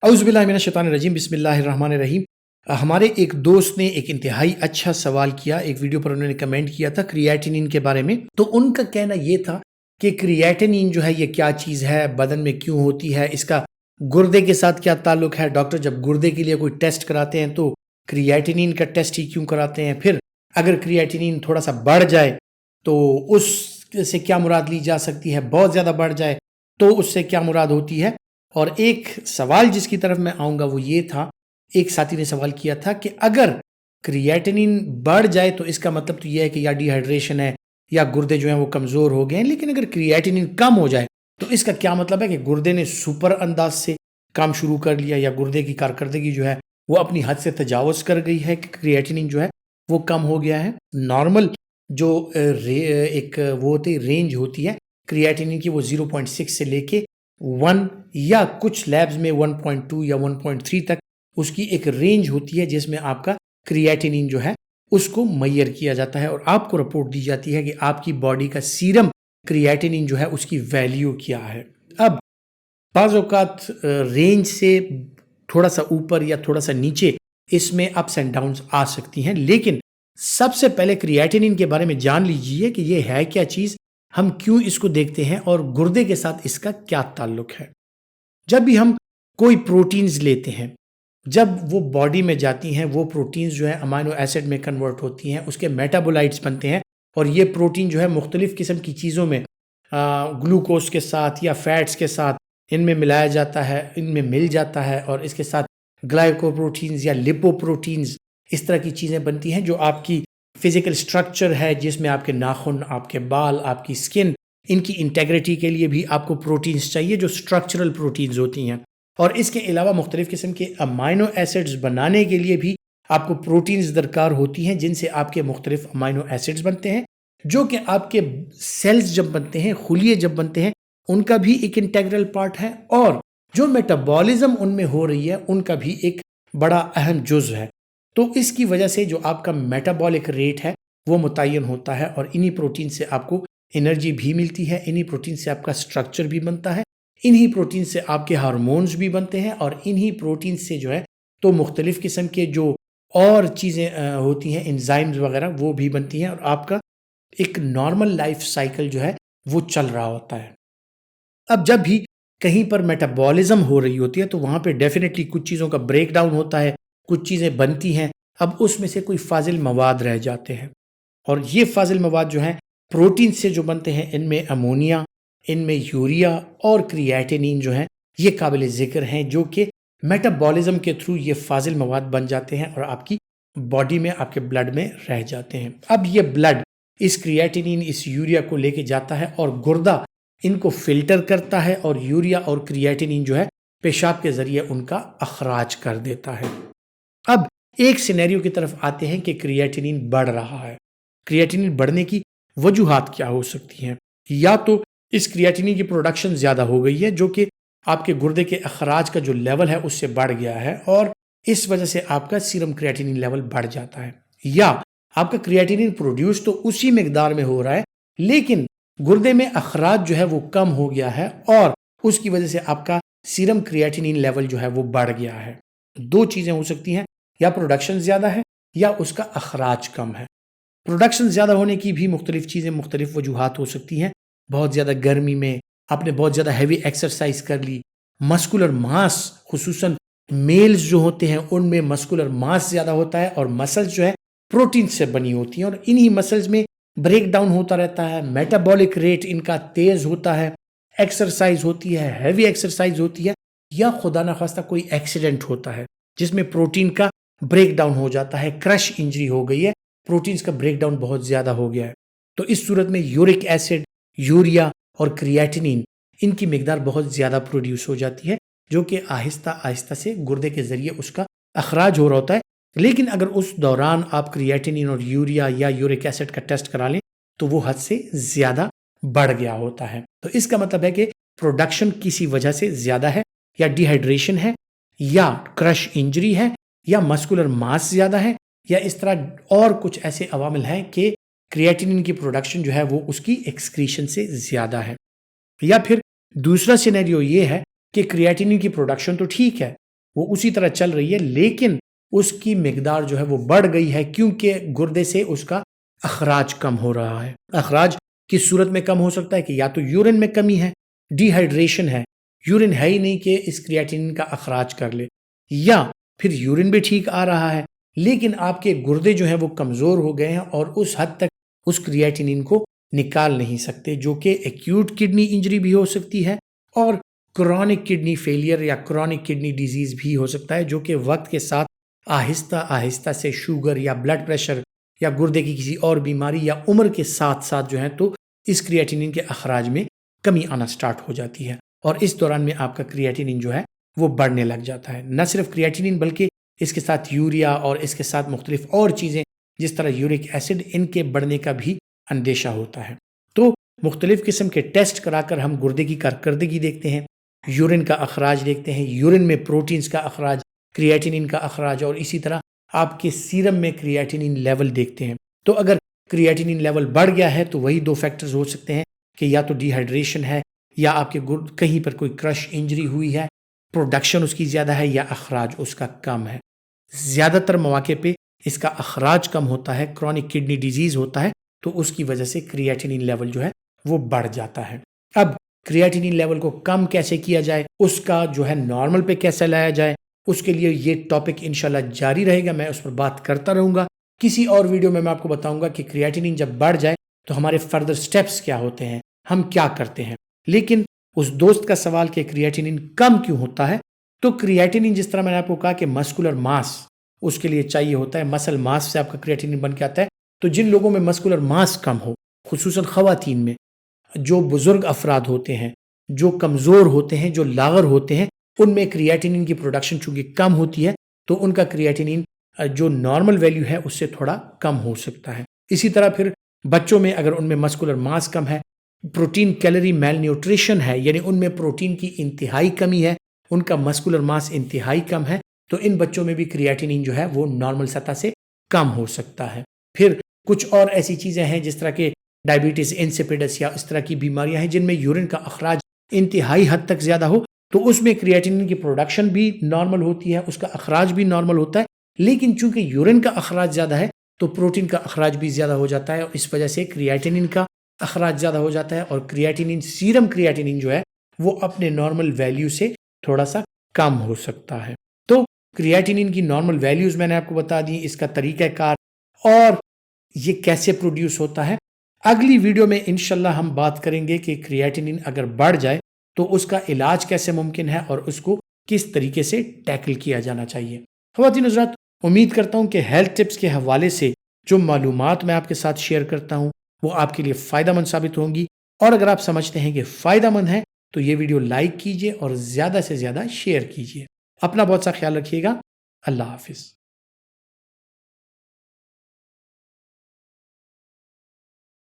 اعوذ باللہ من الشیطان الرجیم، بسم اللہ الرحمن الرحیم۔ ہمارے ایک دوست نے ایک انتہائی اچھا سوال کیا، ایک ویڈیو پر انہوں نے کمنٹ کیا تھا کریاٹینین کے بارے میں۔ تو ان کا کہنا یہ تھا کہ کریاٹینین جو ہے یہ کیا چیز ہے، بدن میں کیوں ہوتی ہے، اس کا گردے کے ساتھ کیا تعلق ہے۔ ڈاکٹر جب گردے کے لیے کوئی ٹیسٹ کراتے ہیں تو کریاٹینین کا ٹیسٹ ہی کیوں کراتے ہیں، پھر اگر کریاٹینین تھوڑا سا بڑھ جائے تو اس سے کیا مراد لی جا سکتی ہے، بہت زیادہ بڑھ جائے تو اس سے کیا مراد ہوتی ہے۔ اور ایک سوال جس کی طرف میں آؤں گا وہ یہ تھا، ایک ساتھی نے سوال کیا تھا کہ اگر کریاٹینین بڑھ جائے تو اس کا مطلب تو یہ ہے کہ یا ڈی ہائیڈریشن ہے یا گردے جو ہیں وہ کمزور ہو گئے ہیں، لیکن اگر کریاٹینین کم ہو جائے تو اس کا کیا مطلب ہے کہ گردے نے سپر انداز سے کام شروع کر لیا یا گردے کی کارکردگی جو ہے وہ اپنی حد سے تجاوز کر گئی ہے کہ کریاٹینین جو ہے وہ کم ہو گیا ہے۔ نارمل جو ایک وہ ہوتی رینج ہوتی ہے کریاٹینین کی، وہ 0.6 سے لے کے 1 یا کچھ لیبز میں 1.2 یا 1.3 تک اس کی ایک رینج ہوتی ہے جس میں آپ کا کریاٹینین جو ہے اس کو میئر کیا جاتا ہے اور آپ کو رپورٹ دی جاتی ہے کہ آپ کی باڈی کا سیرم کریاٹینین جو ہے اس کی ویلیو کیا ہے۔ اب بعض اوقات رینج سے تھوڑا سا اوپر یا تھوڑا سا نیچے اس میں اپس اینڈ ڈاؤنز آ سکتی ہیں، لیکن سب سے پہلے کریاٹینین کے بارے میں جان لیجئے کہ یہ ہے کیا چیز، ہم کیوں اس کو دیکھتے ہیں اور گردے کے ساتھ اس کا کیا تعلق ہے۔ جب بھی ہم کوئی پروٹینز لیتے ہیں، جب وہ باڈی میں جاتی ہیں، وہ پروٹینز جو ہے امینو ایسڈ میں کنورٹ ہوتی ہیں، اس کے میٹابولائٹس بنتے ہیں اور یہ پروٹین جو ہے مختلف قسم کی چیزوں میں گلوکوز کے ساتھ یا فیٹس کے ساتھ ان میں ملایا جاتا ہے، ان میں مل جاتا ہے اور اس کے ساتھ گلائکو پروٹینز یا لپو پروٹینز اس طرح کی چیزیں بنتی ہیں جو آپ کی فزیکل سٹرکچر ہے، جس میں آپ کے ناخن، آپ کے بال، آپ کی سکن، ان کی انٹیگریٹی کے لیے بھی آپ کو پروٹینز چاہیے جو سٹرکچرل پروٹینز ہوتی ہیں۔ اور اس کے علاوہ مختلف قسم کے امینو ایسڈز بنانے کے لیے بھی آپ کو پروٹینز درکار ہوتی ہیں جن سے آپ کے مختلف امینو ایسڈز بنتے ہیں، جو کہ آپ کے سیلز جب بنتے ہیں، خلیے جب بنتے ہیں، ان کا بھی ایک انٹیگرل پارٹ ہے اور جو میٹابولزم ان میں ہو رہی ہے ان کا بھی ایک بڑا اہم جزء ہے۔ تو اس کی وجہ سے جو آپ کا میٹابولک ریٹ ہے وہ متعین ہوتا ہے اور انہی پروٹین سے آپ کو انرجی بھی ملتی ہے، انہی پروٹین سے آپ کا سٹرکچر بھی بنتا ہے، انہی پروٹین سے آپ کے ہارمونز بھی بنتے ہیں اور انہی پروٹین سے جو ہے تو مختلف قسم کے جو اور چیزیں ہوتی ہیں، انزائمز وغیرہ، وہ بھی بنتی ہیں اور آپ کا ایک نارمل لائف سائیکل جو ہے وہ چل رہا ہوتا ہے۔ اب جب بھی کہیں پر میٹابولزم ہو رہی ہوتی ہے تو وہاں پہ ڈیفینیٹلی کچھ چیزوں کا بریک ڈاؤن ہوتا ہے، کچھ چیزیں بنتی ہیں، اب اس میں سے کوئی فاضل مواد رہ جاتے ہیں اور یہ فاضل مواد جو ہیں پروٹین سے جو بنتے ہیں، ان میں امونیا، ان میں یوریا اور کریاٹینین جو ہیں یہ قابل ذکر ہیں، جو کہ میٹابولزم کے تھرو یہ فاضل مواد بن جاتے ہیں اور آپ کی باڈی میں، آپ کے بلڈ میں رہ جاتے ہیں۔ اب یہ بلڈ اس کریاٹینین، اس یوریا کو لے کے جاتا ہے اور گردہ ان کو فلٹر کرتا ہے اور یوریا اور کریاٹینین جو ہے پیشاب کے ذریعے ان کا اخراج کر دیتا ہے۔ اب ایک سینیریو کی طرف آتے ہیں کہ کریاٹینین بڑھ رہا ہے۔ کریاٹینین بڑھنے کی وجوہات کیا ہو سکتی ہیں؟ یا تو اس کریاٹینین کی پروڈکشن زیادہ ہو گئی ہے جو کہ آپ کے گردے کے اخراج کا جو لیول ہے اس سے بڑھ گیا ہے اور اس وجہ سے آپ کا سیرم کریاٹینین لیول بڑھ جاتا ہے، یا آپ کا کریاٹینین پروڈیوس تو اسی مقدار میں ہو رہا ہے لیکن گردے میں اخراج جو ہے وہ کم ہو گیا ہے اور اس کی وجہ سے آپ کا سیرم کریاٹینین لیول جو ہے وہ بڑھ گیا ہے۔ دو چیزیں ہو سکتی ہیں، یا پروڈکشن زیادہ ہے یا اس کا اخراج کم ہے۔ پروڈکشن زیادہ ہونے کی بھی مختلف چیزیں، مختلف وجوہات ہو سکتی ہیں۔ بہت زیادہ گرمی میں آپ نے بہت زیادہ ہیوی ایکسرسائز کر لی، مسکولر ماس، خصوصاً میلز جو ہوتے ہیں ان میں مسکولر ماس زیادہ ہوتا ہے اور مسلز جو ہے پروٹین سے بنی ہوتی ہیں اور انہی مسلز میں بریک ڈاؤن ہوتا رہتا ہے، میٹابولک ریٹ ان کا تیز ہوتا ہے، ایکسرسائز ہوتی ہے، ہیوی ایکسرسائز ہوتی ہے، یا خدا نخواستہ کوئی ایکسیڈنٹ ہوتا ہے جس میں پروٹین کا بریک ڈاؤن ہو جاتا ہے، کرش انجری ہو گئی ہے، پروٹینز کا بریک ڈاؤن بہت زیادہ ہو گیا ہے، تو اس صورت میں یورک ایسڈ، یوریا اور کریاٹینین ان کی مقدار بہت زیادہ پروڈیوس ہو جاتی ہے، جو کہ آہستہ آہستہ سے گردے کے ذریعے اس کا اخراج ہو رہا ہوتا ہے۔ لیکن اگر اس دوران آپ کریاٹینین اور یوریا یا یورک ایسڈ کا ٹیسٹ کرا لیں تو وہ حد سے زیادہ بڑھ گیا ہوتا ہے، تو اس کا مطلب ہے کہ پروڈکشن کسی وجہ سے زیادہ ہے، یا ڈی ہائیڈریشن ہے، یا کرش انجری ہے، یا مسکولر ماس زیادہ ہے، یا اس طرح اور کچھ ایسے عوامل ہیں کہ کریاٹینین کی پروڈکشن جو ہے وہ اس کی ایکسکریشن سے زیادہ ہے۔ یا پھر دوسرا سینیریو یہ ہے کہ کریاٹینین کی پروڈکشن تو ٹھیک ہے وہ اسی طرح چل رہی ہے، لیکن اس کی مقدار جو ہے وہ بڑھ گئی ہے کیونکہ گردے سے اس کا اخراج کم ہو رہا ہے۔ اخراج کس صورت میں کم ہو سکتا ہے کہ یا تو یورین میں کمی ہے، ڈی ہائیڈریشن ہے، یورین ہے ہی نہیں کہ اس کریاٹینین کا اخراج کر لے، یا پھر یورین بھی ٹھیک آ رہا ہے لیکن آپ کے گردے جو ہیں وہ کمزور ہو گئے ہیں اور اس حد تک اس کریاٹینین کو نکال نہیں سکتے، جو کہ ایکیوٹ کڈنی انجری بھی ہو سکتی ہے اور کرونک کڈنی فیلئر یا کرونک کڈنی ڈیزیز بھی ہو سکتا ہے، جو کہ وقت کے ساتھ آہستہ آہستہ سے شوگر یا بلڈ پریشر یا گردے کی کسی اور بیماری یا عمر کے ساتھ ساتھ جو ہے تو اس کریاٹینین کے اخراج میں کمی آنا سٹارٹ ہو جاتی ہے، اور اس دوران میں آپ کا کریاٹینین جو ہے وہ بڑھنے لگ جاتا ہے۔ نہ صرف کریاٹینین بلکہ اس کے ساتھ یوریا اور اس کے ساتھ مختلف اور چیزیں جس طرح یورک ایسڈ، ان کے بڑھنے کا بھی اندیشہ ہوتا ہے۔ تو مختلف قسم کے ٹیسٹ کرا کر ہم گردے کی کارکردگی دیکھتے ہیں، یورین کا اخراج دیکھتے ہیں، یورین میں پروٹینز کا اخراج، کریاٹینین کا اخراج، اور اسی طرح آپ کے سیرم میں کریاٹینین لیول دیکھتے ہیں۔ تو اگر کریاٹینین لیول بڑھ گیا ہے تو وہی دو فیکٹرز ہو سکتے ہیں کہ یا تو ڈی ہائیڈریشن ہے یا آپ کے کہیں پر کوئی کرش انجری ہوئی ہے، پروڈکشن اس کی زیادہ ہے، یا اخراج اس کا کم ہے۔ زیادہ تر مواقع پہ اس کا اخراج کم ہوتا ہے، کرونک کڈنی ڈیزیز ہوتا ہے، تو اس کی وجہ سے کریاٹینین لیول جو ہے وہ بڑھ جاتا ہے۔ اب کریاٹینین لیول کو کم کیسے کیا جائے، اس کا جو ہے نارمل پہ کیسے لایا جائے، اس کے لیے یہ ٹاپک انشاءاللہ جاری رہے گا، میں اس پر بات کرتا رہوں گا۔ کسی اور ویڈیو میں آپ کو بتاؤں گا کہ کریاٹینین جب بڑھ جائے تو ہمارے فردر سٹیپس کیا ہوتے ہیں، ہم کیا کرتے ہیں۔ لیکن اس دوست کا سوال کہ کریاٹینین کم کیوں ہوتا ہے، تو کریاٹینین جس طرح میں نے آپ کو کہا کہ مسکولر ماس اس کے لیے چاہیے ہوتا ہے، مسل ماس سے آپ کا کریاٹینین بن کے آتا ہے، تو جن لوگوں میں مسکولر ماس کم ہو، خصوصاً خواتین میں، جو بزرگ افراد ہوتے ہیں، جو کمزور ہوتے ہیں، جو لاغر ہوتے ہیں، ان میں کریاٹینین کی پروڈکشن چونکہ کم ہوتی ہے تو ان کا کریاٹینین جو نارمل ویلیو ہے اس سے تھوڑا کم ہو سکتا ہے۔ اسی طرح پھر بچوں میں اگر ان میں مسکولر ماس کم ہے، پروٹین کیلری میل نیوٹریشن ہے، یعنی ان میں پروٹین کی انتہائی کمی ہے، ان کا مسکولر ماس انتہائی کم ہے، تو ان بچوں میں بھی کریاٹینین جو ہے وہ نارمل سطح سے کم ہو سکتا ہے۔ پھر کچھ اور ایسی چیزیں ہیں جس طرح کہ ڈائبٹیز انسیپیڈس یا اس طرح کی بیماریاں ہیں جن میں یورین کا اخراج انتہائی حد تک زیادہ ہو، تو اس میں کریاٹینین کی پروڈکشن بھی نارمل ہوتی ہے، اس کا اخراج بھی نارمل ہوتا ہے، لیکن چونکہ یورین کا اخراج زیادہ ہے تو پروٹین کا اخراج بھی زیادہ ہو جاتا ہے، اور اس وجہ سے کریاٹینین کا اخراج زیادہ ہو جاتا ہے، اور کریاٹینین سیرم کریاٹینین جو ہے وہ اپنے نارمل ویلیو سے تھوڑا سا کم ہو سکتا ہے۔ تو کریاٹینین کی نارمل ویلیوز میں نے آپ کو بتا دی، اس کا طریقہ کار اور یہ کیسے پروڈیوس ہوتا ہے۔ اگلی ویڈیو میں انشاءاللہ ہم بات کریں گے کہ کریاٹینین اگر بڑھ جائے تو اس کا علاج کیسے ممکن ہے اور اس کو کس طریقے سے ٹیکل کیا جانا چاہیے۔ خواتین حضرات، امید کرتا ہوں کہ ہیلتھ ٹپس کے حوالے سے جو معلومات میں آپ کے ساتھ شیئر کرتا ہوں وہ آپ کے لیے فائدہ مند ثابت ہوں گی، اور اگر آپ سمجھتے ہیں کہ فائدہ مند ہے تو یہ ویڈیو لائک کیجئے اور زیادہ سے زیادہ شیئر کیجئے۔ اپنا بہت سا خیال رکھیے گا۔ اللہ حافظ۔